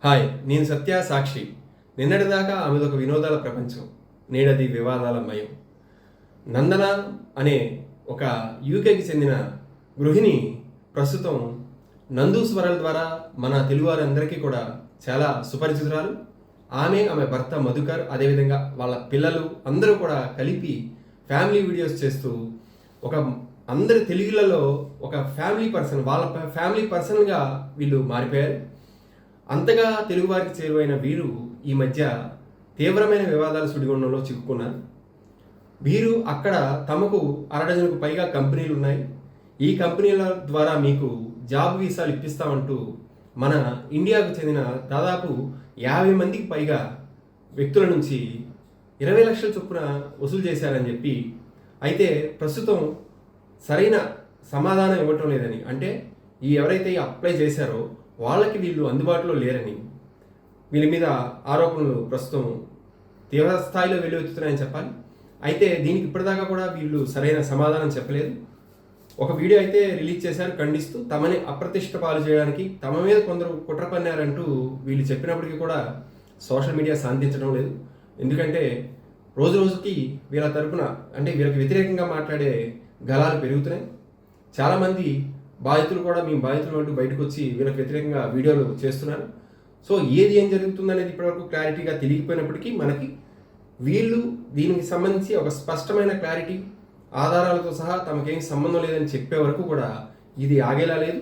Hi, నేను సత్య సాక్షి. నిన్నటిదాకా ఆమెదొక వినోదాల ప్రపంచం, నేడది వివాదాల మయం. నందన అనే ఒక యూకేకి చెందిన గృహిణి ప్రస్తుతం నందు స్వరల ద్వారా మన తెలుగువారందరికీ కూడా చాలా సుపరిచితురాలు. ఆమె భర్త మధుకర్, అదేవిధంగా వాళ్ళ పిల్లలు అందరూ కూడా కలిపి ఫ్యామిలీ వీడియోస్ చేస్తూ ఒక అందరి తెలుగులలో ఒక ఫ్యామిలీ పర్సన్, వాళ్ళ ఫ్యామిలీ పర్సన్గా వీళ్ళు మారిపోయారు. అంతగా తెలుగువారికి చేరువైన వీరు ఈ మధ్య తీవ్రమైన వివాదాల సుడిగుండంలో చిక్కుకున్నారు. వీరు అక్కడ తమకు అరడజనుకు పైగా కంపెనీలు ఉన్నాయి, ఈ కంపెనీల ద్వారా మీకు జాబ్ వీసాలు ఇప్పిస్తామంటూ మన ఇండియాకు చెందిన దాదాపు 50 మందికి పైగా వ్యక్తుల నుంచి 20 లక్షల చొప్పున వసూలు చేశారని చెప్పి, అయితే ప్రస్తుతం సరైన సమాధానం ఇవ్వటం లేదని, అంటే ఎవరైతే అప్లై చేశారో వాళ్ళకి వీళ్ళు అందుబాటులో లేరని, వీళ్ళ మీద ఆరోపణలు ప్రస్తుతం తీవ్ర స్థాయిలో వెల్లువెత్తుతున్నాయని చెప్పాలి. అయితే దీనికి ఇప్పటిదాకా కూడా వీళ్ళు సరైన సమాధానం చెప్పలేదు. ఒక వీడియో అయితే రిలీజ్ చేశారు ఖండిస్తూ, తమని అప్రతిష్ట పాలు చేయడానికి తమ మీద కొందరు కుట్ర పన్నారంటూ వీళ్ళు చెప్పినప్పటికీ కూడా సోషల్ మీడియా శాంతించడం లేదు. ఎందుకంటే రోజు రోజుకి వీళ్ళ తరపున, అంటే వీళ్ళకి వ్యతిరేకంగా మాట్లాడే గళాలు పెరుగుతున్నాయి. చాలామంది బాధితులు కూడా మేము బాధితులు అంటూ బయటకు వచ్చి వీళ్ళకి వ్యతిరేకంగా వీడియోలు చేస్తున్నారు. సో ఏం జరుగుతుందనేది ఇప్పటివరకు క్లారిటీగా తెలియకపోయినప్పటికీ మనకి వీళ్ళు దీనికి సంబంధించి ఒక స్పష్టమైన క్లారిటీ, ఆధారాలతో సహా తమకేం సంబంధం లేదని చెప్పే వరకు కూడా ఇది ఆగేలా లేదు.